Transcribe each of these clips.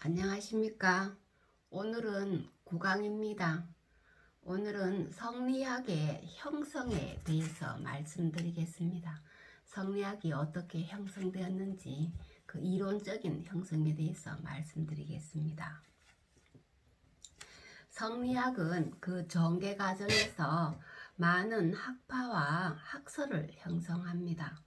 안녕하십니까. 오늘은 국왕입니다. 오늘은 성리학의 형성에 대해서 말씀드리겠습니다. 성리학이 어떻게 형성되었는지 그 이론적인 형성에 대해서 말씀드리겠습니다. 성리학은 그 전개 과정에서 많은 학파와 학설을 형성합니다.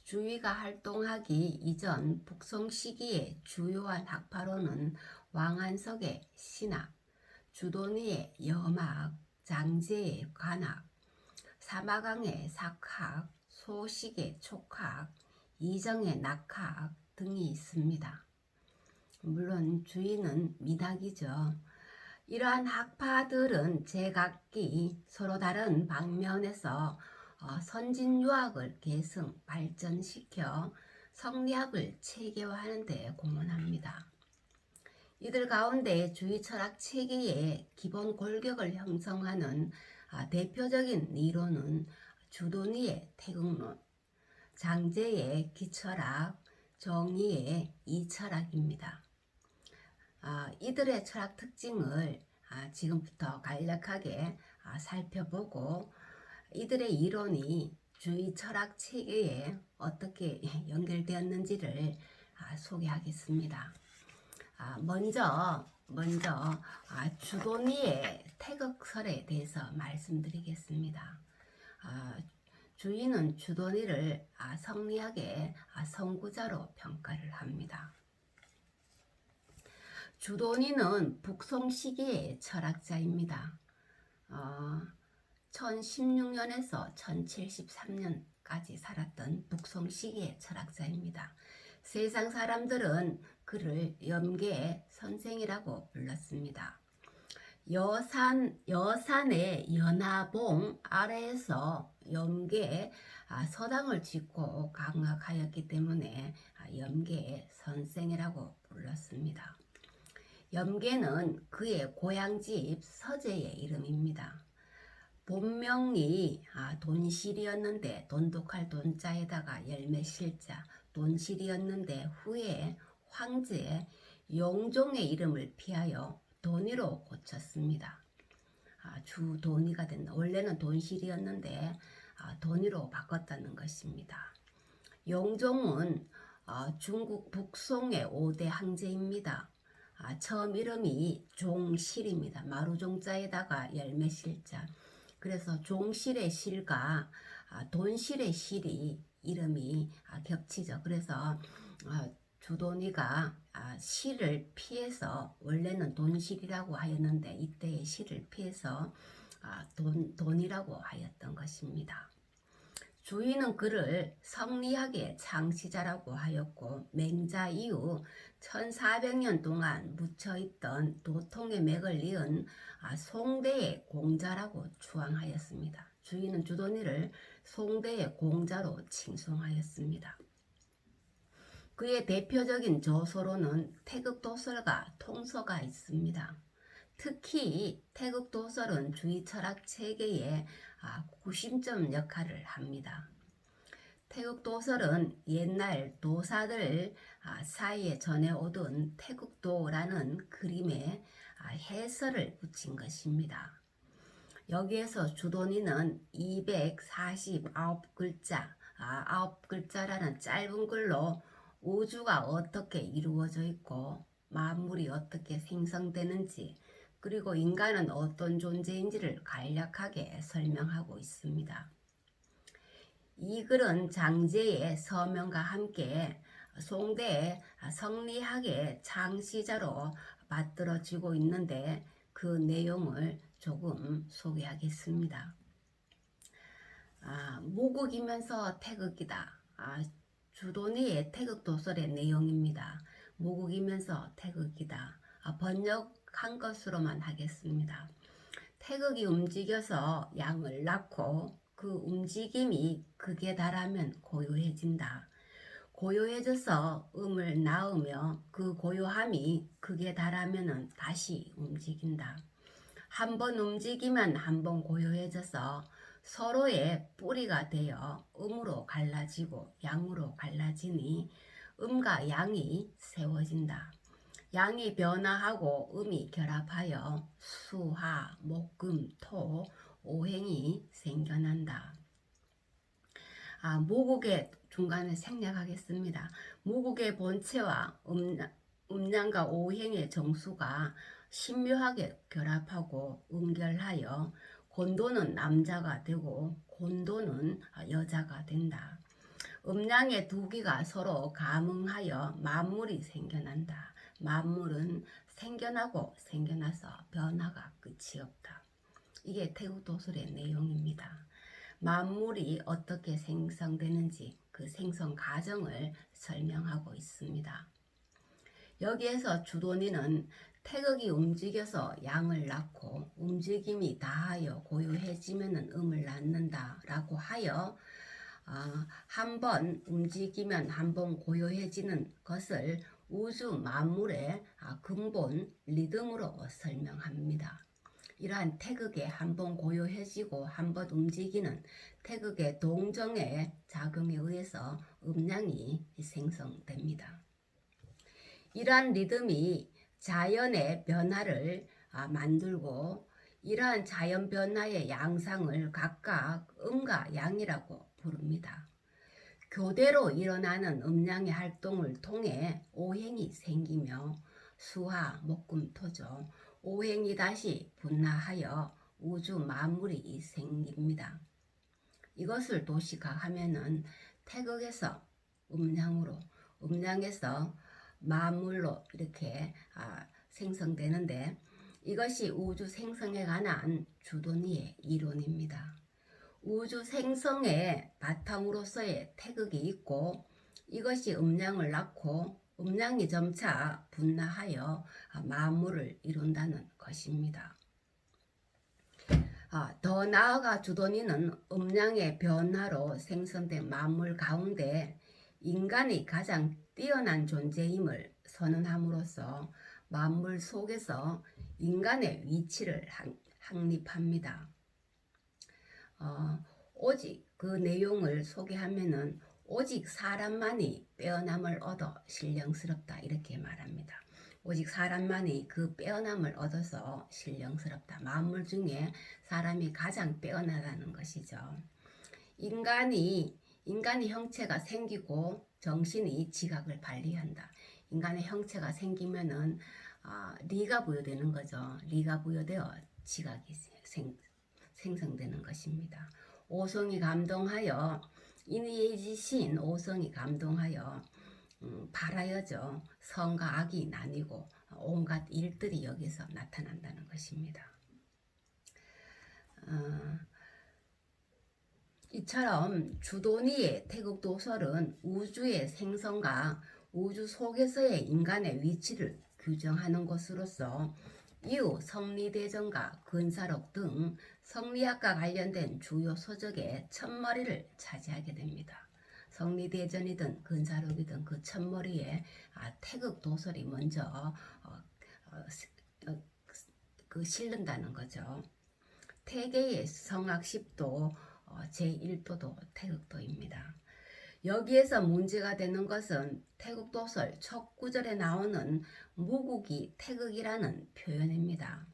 주위가 활동하기 이전 북송 시기의 주요한 학파로는 왕한석의 신학, 주도니의 여막, 장제의 관학, 사마강의 sak학, 소식의 촉학, 이정의 낙학 등이 있습니다. 물론 주위는 미학이죠. 이러한 학파들은 제각기 서로 다른 방면에서 선진유학을 계승 발전시켜 성리학을 체계화하는 데 공헌합니다. 이들 가운데 주의 철학 체계의 기본 골격을 형성하는 대표적인 이론은 주도니의 태극론, 장제의 기철학, 정의의 이철학입니다. 이들의 철학 특징을 지금부터 간략하게 살펴보고 이들의 이론이 주의 철학 체계에 어떻게 연결되었는지를 소개하겠습니다. 먼저 주도니의 태극설에 대해서 말씀드리겠습니다. 주인은 주도니를 성리학의 선구자로 평가를 합니다. 주도니는 북송 시기의 철학자입니다. 1016년에서 1073년까지 살았던 북송 시기의 철학자입니다. 세상 사람들은 그를 염계의 선생이라고 불렀습니다. 여산의 연하봉 아래에서 염계의 서당을 짓고 강학하였기 때문에 염계의 선생이라고 불렀습니다. 염계는 그의 고향집 서재의 이름입니다. 본명이 돈실이었는데 돈독할 돈자에다가 열매실자 돈실이었는데 후에 황제 용종의 이름을 피하여 돈이로 고쳤습니다. 주돈이가 된다. 원래는 돈실이었는데 돈이로 바꿨다는 것입니다. 용종은 중국 북송의 5대 황제입니다. 처음 이름이 종실입니다. 마루종자에다가 열매실자. 그래서 종실의 실과 돈실의 실이 이름이 겹치죠. 그래서 주돈이가 실을 피해서 원래는 돈실이라고 하였는데 이때의 실을 피해서 돈이라고 하였던 것입니다. 주인은 그를 성리학의 창시자라고 하였고 맹자 이후 1400년 동안 묻혀있던 도통의 맥을 이은 송대의 공자라고 추앙하였습니다. 주인은 주도니를 송대의 공자로 칭송하였습니다. 그의 대표적인 저서로는 태극도설과 통서가 있습니다. 특히 태극도설은 주의 철학 체계의 구심점 역할을 합니다. 태극도설은 옛날 도사들 사이에 전해오던 태극도라는 그림에 해설을 붙인 것입니다. 여기에서 주도니는 249글자, 9글자라는 짧은 글로 우주가 어떻게 이루어져 있고 만물이 어떻게 생성되는지 그리고 인간은 어떤 존재인지를 간략하게 설명하고 있습니다. 이 글은 장제의 서명과 함께 송대의 성리학의 창시자로 받들어지고 있는데 그 내용을 조금 소개하겠습니다. 모국이면서 태극이다. 주도니의 태극도설의 내용입니다. 모국이면서 태극이다. 번역한 것으로만 하겠습니다. 태극이 움직여서 양을 낳고 그 움직임이 극에 달하면 고요해진다. 고요해져서 음을 낳으며 그 고요함이 극에 달하면 다시 움직인다. 한 번 움직이면 한 번 고요해져서 서로의 뿌리가 되어 음으로 갈라지고 양으로 갈라지니 음과 양이 세워진다. 양이 변화하고 음이 결합하여 수, 화, 목, 금, 토, 오행이 생겨난다. 모국의 중간에 생략하겠습니다. 모국의 본체와 음양과 오행의 정수가 신묘하게 결합하고 음결하여 곤도는 남자가 되고 곤도는 여자가 된다. 음양의 두 기가 서로 감응하여 만물이 생겨난다. 만물은 생겨나고 생겨나서 변화가 끝이 없다. 이게 태국도술의 내용입니다. 만물이 어떻게 생성되는지 그 생성 과정을 설명하고 있습니다. 여기에서 주돈이는 태극이 움직여서 양을 낳고 움직임이 다하여 고요해지면 음을 낳는다 라고 하여 한 번 움직이면 한 번 고요해지는 것을 우주 만물의 근본 리듬으로 설명합니다. 이러한 태극에 한 번 고요해지고 한 번 움직이는 태극의 동정의 작용에 의해서 음양이 생성됩니다. 이러한 리듬이 자연의 변화를 만들고 이러한 자연 변화의 양상을 각각 음과 양이라고 부릅니다. 교대로 일어나는 음양의 활동을 통해 오행이 생기며 수화, 목금, 토죠. 오행이 다시 분화하여 우주 만물이 생깁니다. 이것을 도식하면은 태극에서 음양으로, 음양에서 만물로 이렇게 생성되는데 이것이 우주 생성에 관한 주돈이의 이론입니다. 우주 생성의 바탕으로서의 태극이 있고 이것이 음양을 낳고 음양이 점차 분화하여 만물을 이룬다는 것입니다. 더 나아가 주돈이는 음양의 변화로 생성된 만물 가운데 인간이 가장 뛰어난 존재임을 선언함으로써 만물 속에서 인간의 위치를 확립합니다. 오직 그 내용을 소개하면은 오직 사람만이 빼어남을 얻어 신령스럽다 이렇게 말합니다. 오직 사람만이 그 빼어남을 얻어서 신령스럽다. 만물 중에 사람이 가장 빼어나다는 것이죠. 인간이 형체가 생기고 정신이 지각을 발휘한다. 인간의 형체가 생기면은 리가 부여되는 거죠. 리가 부여되어 지각이 생성되는 것입니다. 오성이 감동하여 인의지신 오성이 감동하여 발하여져 선과 악이 나뉘고 온갖 일들이 여기서 나타난다는 것입니다. 이처럼 주돈이의 태극도설은 우주의 생성과 우주 속에서의 인간의 위치를 규정하는 것으로서 이후 성리대전과 근사록 등 성리학과 관련된 주요 서적의 첫머리를 차지하게 됩니다. 성리대전이든 근사록이든 그 첫머리에 태극도설이 먼저 실른다는 거죠. 태계의 성악10도 제1도도 태극도입니다. 여기에서 문제가 되는 것은 태극도설 첫 구절에 나오는 무국이 태극이라는 표현입니다.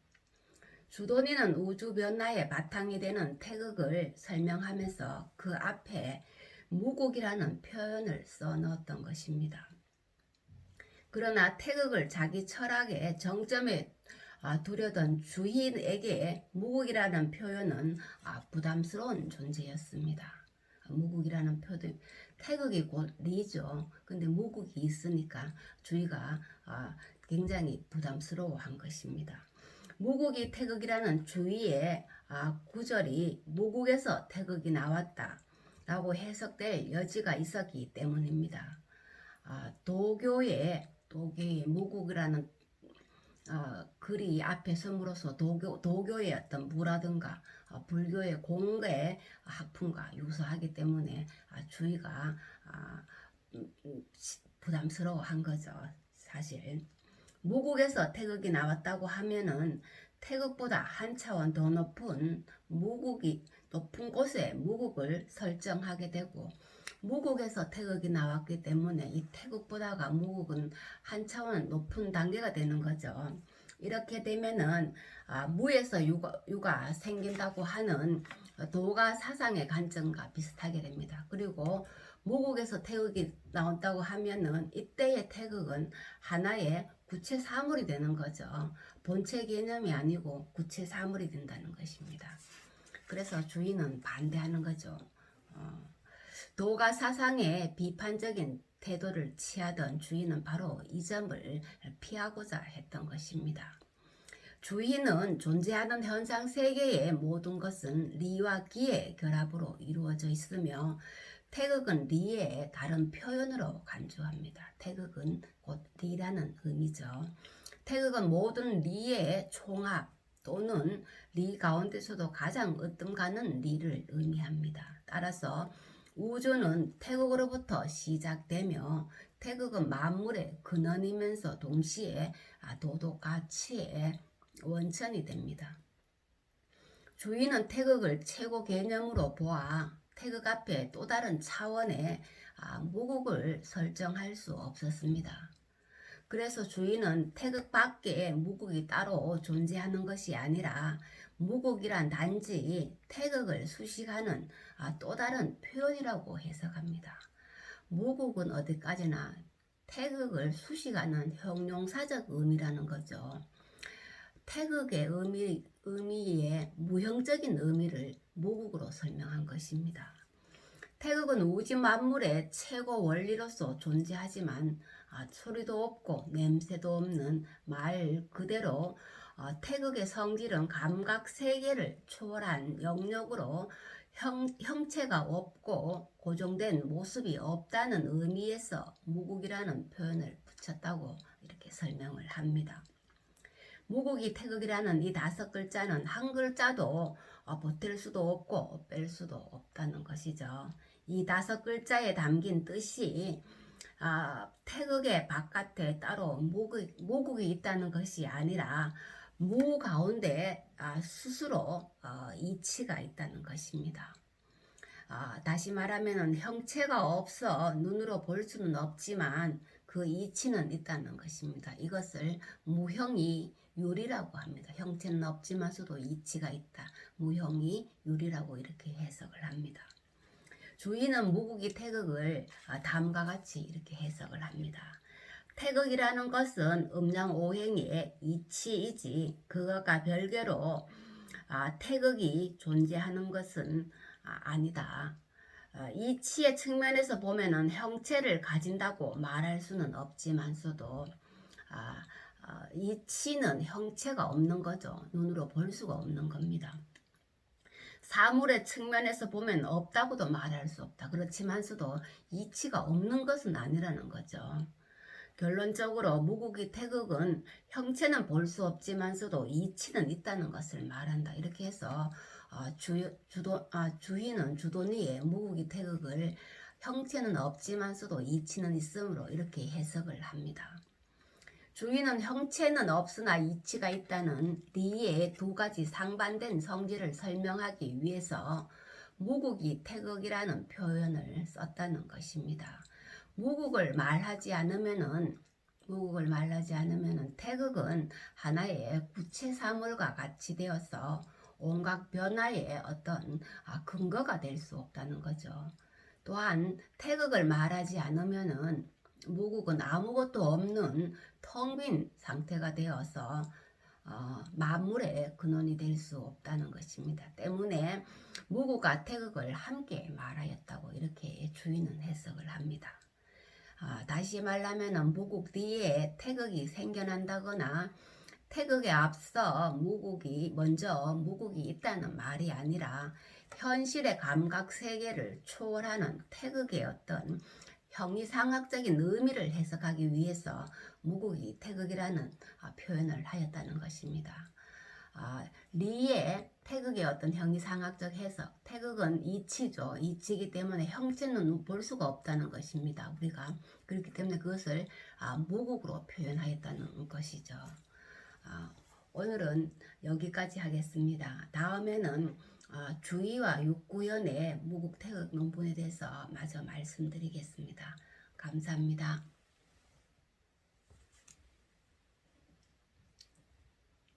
주돈이는 우주 변화의 바탕이 되는 태극을 설명하면서 그 앞에 무국이라는 표현을 써넣었던 것입니다. 그러나 태극을 자기 철학의 정점에 두려던 주인에게 무국이라는 표현은 부담스러운 존재였습니다. 무국이라는 표현, 태극이 곧 리죠. 근데 무국이 있으니까 주의가 굉장히 부담스러워한 것입니다. 무국이 태극이라는 주의의 구절이 무국에서 태극이 나왔다 라고 해석될 여지가 있었기 때문입니다. 도교의 무국이라는 글이 앞에 섬으로써 도교의 어떤 무라든가 불교의 공의 학풍과 유사하기 때문에 주의가 부담스러워한 거죠. 사실 무국에서 태극이 나왔다고 하면은 태극보다 한 차원 더 높은 무국이 높은 곳에 무국을 설정하게 되고 무국에서 태극이 나왔기 때문에 이 태극보다가 무국은 한 차원 높은 단계가 되는 거죠. 이렇게 되면은 무에서 유가 생긴다고 하는 도가 사상의 관점과 비슷하게 됩니다. 그리고 무국에서 태극이 나온다고 하면은 이때의 태극은 하나의 구체 사물이 되는 거죠. 본체 개념이 아니고 구체 사물이 된다는 것입니다. 그래서 주인은 반대하는 거죠. 도가 사상에 비판적인 태도를 취하던 주인은 바로 이 점을 피하고자 했던 것입니다. 주인은 존재하는 현상 세계의 모든 것은 리와 기의 결합으로 이루어져 있으며 태극은 리의 다른 표현으로 간주합니다. 태극은 곧 리라는 의미죠. 태극은 모든 리의 총합 또는 리 가운데서도 가장 으뜸가는 리를 의미합니다. 따라서 우주는 태극으로부터 시작되며 태극은 만물의 근원이면서 동시에 도덕 가치의 원천이 됩니다. 주인은 태극을 최고 개념으로 보아 태극 앞에 또 다른 차원의 무국을 설정할 수 없었습니다. 그래서 주인은 태극 밖에 무국이 따로 존재하는 것이 아니라 무국이란 단지 태극을 수식하는 또 다른 표현이라고 해석합니다. 무국은 어디까지나 태극을 수식하는 형용사적 의미라는 거죠. 태극의 의미의 무형적인 의미를 무국으로 설명한 것입니다. 태극은 우주 만물의 최고 원리로서 존재하지만 소리도 없고 냄새도 없는 말 그대로 태극의 성질은 감각 세계를 초월한 영역으로 형체가 없고 고정된 모습이 없다는 의미에서 무국이라는 표현을 붙였다고 이렇게 설명을 합니다. 무국이 태극이라는 이 5글자는 한 글자도 보탤 수도 없고 뺄 수도 없다는 것이죠. 이 5글자에 담긴 뜻이 태극의 바깥에 따로 무국이 있다는 것이 아니라 무 가운데 스스로 이치가 있다는 것입니다. 다시 말하면 형체가 없어 눈으로 볼 수는 없지만 그 이치는 있다는 것입니다. 이것을 무형이 유리라고 합니다. 형체는 없지만서도 이치가 있다. 무형이 유리라고 이렇게 해석을 합니다. 주인은 무국이 태극을 다음과 같이 이렇게 해석을 합니다. 태극이라는 것은 음양오행의 이치이지 그것과 별개로 태극이 존재하는 것은 아니다. 이치의 측면에서 보면은 형체를 가진다고 말할 수는 없지만서도 이치는 형체가 없는 거죠. 눈으로 볼 수가 없는 겁니다. 사물의 측면에서 보면 없다고도 말할 수 없다. 그렇지만서도 이치가 없는 것은 아니라는 거죠. 결론적으로 무국이 태극은 형체는 볼 수 없지만서도 이치는 있다는 것을 말한다. 이렇게 해서 주인은 주도니의 무국이 태극을 형체는 없지만서도 이치는 있으므로 이렇게 해석을 합니다. 주인은 형체는 없으나 이치가 있다는 리의 2가지 상반된 성질을 설명하기 위해서 무국이 태극이라는 표현을 썼다는 것입니다. 무국을 말하지 않으면은 태극은 하나의 구체 사물과 같이 되어서 온갖 변화의 어떤 근거가 될 수 없다는 거죠. 또한 태극을 말하지 않으면은 무국은 아무것도 없는 텅 빈 상태가 되어서 만물의 근원이 될 수 없다는 것입니다. 때문에 무국과 태극을 함께 말하였다고 이렇게 주인은 해석을 합니다. 다시 말하면 무국 뒤에 태극이 생겨난다거나 태극에 앞서 먼저 무국이 있다는 말이 아니라 현실의 감각 세계를 초월하는 태극의 어떤 형이상학적인 의미를 해석하기 위해서 무국이 태극이라는 표현을 하였다는 것입니다. 리의 태극의 어떤 형이상학적 해석, 태극은 이치죠. 이치이기 때문에 형체는 볼 수가 없다는 것입니다. 우리가 그렇기 때문에 그것을 무국으로 표현하였다는 것이죠. 오늘은 여기까지 하겠습니다. 다음에는 주의와 육구연의 무국태극 논문에 대해서 마저 말씀드리겠습니다. 감사합니다.